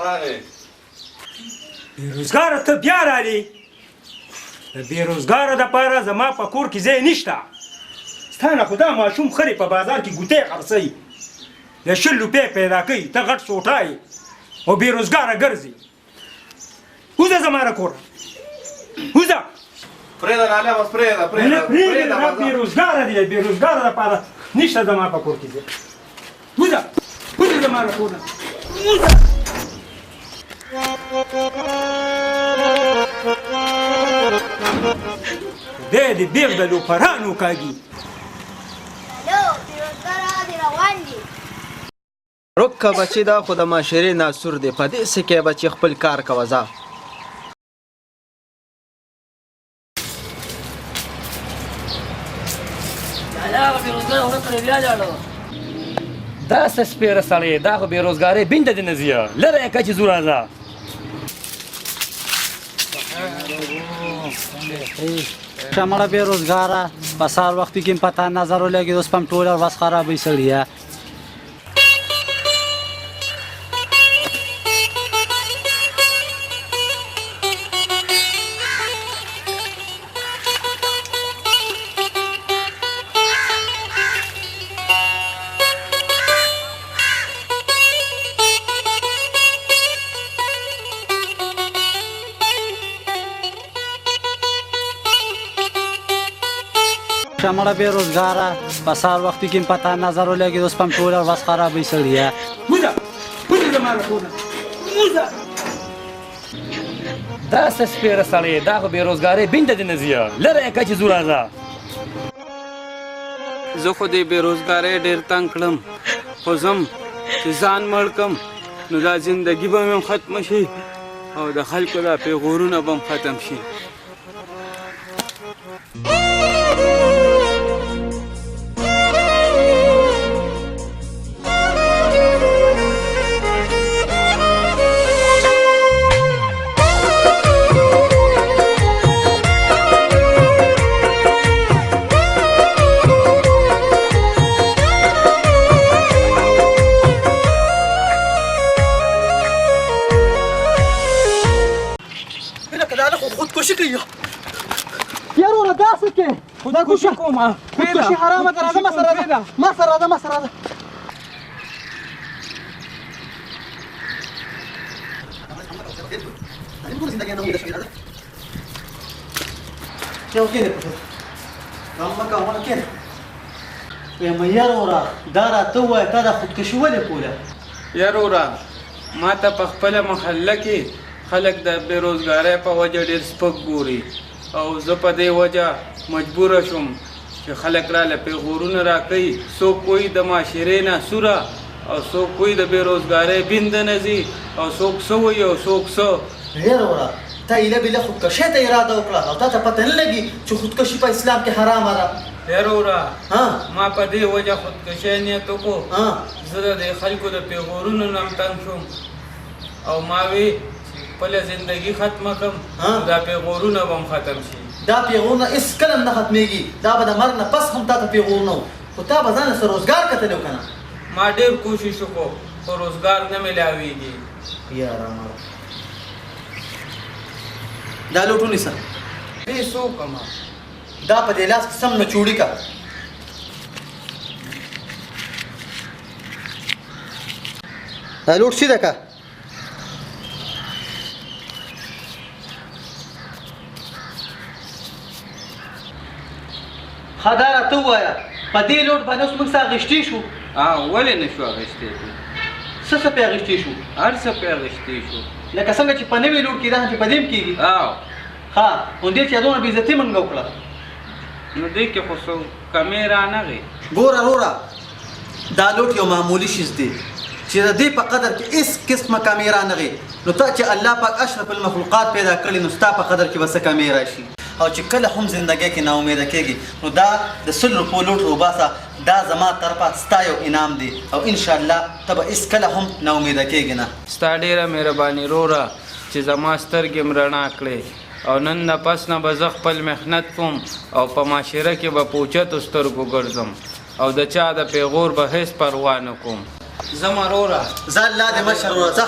راغی بېروزګاره ته بیا رالې د بېروزګاره دپاره زما په کور کې ځای نشته ستا نه خو دا ماشوم خرې په بازار کې ګوتې خرڅوي د 100 روپۍ پیدا کوي ته غټ سوټه یې او بېروزګاره ګرځي وځه زما له کوره وځه پرېږده لاله بس پرېږده بېروزګاره دی بېروزګاره دپاره نشته زما په کور کې ځای وځه وځه زما له کوره وځه خدای دې بېغ د لوپرانو کاږي رکه بچی دا خو د معاشرې ناسور دی په دې څه کې بچی خپل کار کوه ځه دا څه سپېره سړی دا خو بېروزګارۍ بینده دې نه ځي لره یې که چې ځو راځه شمړه بېروزګاره په سهار وختي کې پته نظر ولګېد اوس په هم ټوله ورځ خرابوي سړیه شمړه بېروزګاره په سهار وختي کې پته نظر ولګېد اوس په هم ټوله ورځ خرابوي سړیه وځه وځه زما له کوره وځه دا څه سپېره سړی دا خو بېروزګارۍ بینده دې نه ځي لره یې که چې ځو راځه زه خو دې بېروزګارۍ ډېر تنګ کړم خو ځم چې ځان مړ کړم نو دا زندګي به مې هم ختمه شي او د خلکو دا پیغورونه به هم ختم شي یاره داسې کې خودکشي کومه خودکشي حرامه ده راځه ما سره راځه ما سره راځه ما سره راځه یو کې ده کامه کامه کې وایم یاره دا راته ووایه تا دا خودکشي ولې کوله یاره ما ته په خپله محله کې خلک د بېروزګارۍ په وجه ډېر سپک ګوري او زه په دې وجه مجبوره شوم چې خلک راله پیغورونه راکوي څوک کوی د معاشرې نه سوره او څوک کوی د بېروزګارۍ بینده نه ځي او څوک څه وایي او څوک څه یاره تا ایله بیله خودکشۍ ته اراده وکړه او تا ته پته نه لګي چې خودکشي په اسلام کې حرامه ده یاره ما په دې وجه خودکشۍ نیت وکړو زه د دې خلکو د پیغورونو نه هم تنګ شوم او ما وی خپله زندګي ختمه کړم دا پیغورونه به هم ختم شي دا پیغورونه هېڅکله هم نه ختمېږي دا به د مرګ نه پس هم تا ته پیغورونه و خو تا به ځان سره روزګار کتلی و که نه ما ډېر کوشش وکړو خو روزګار نه میلاویږي یاره دا لوټ ونیسه څه وکړم دا په دې لاس کې سم نه چوړي که دا لوټ سیده که ښه دا راته ووایه په دې لوټ باندې اوس موږ څه اخیستې شو ولې نه شو اخیستی څه څه پې اخیستې شو هر څه پې اخیستی شو لکه څنګه چې په نوي لوټ کې دا چې په دې هم کېږي ښه همدې چې دونه بېعزتي موږ وکړه نو دې کې خو څه کمې رانغې ګوره وروره دا لوټ یو معمولي شیز دی چې د دې په قدر کې هېڅ قسمه کمې رانغې نو ته چې الله پاک اشرف المخلوقات پیدا کړي نو ستا په قدر کې به څه کمې راشي او چې کله هم زندګۍ کې ناامیده کېږي نو دا د 100 روپو لوټ وباسه دا زما طرفه ستا یو انعام دی او انشاءالله ته به هېڅکله هم ناامیده کېږي نه ستا ډېره مهرباني وروره چې زما سترګې م رڼا کړې او نن نه پس نه به زه خپل محنت کوم او په معاشره کې به په اوچتو سترګو ګرځم او د چا د پیغور به هېڅ پروا نه کوم زما وروره ځه الله دې مشر وروره ځه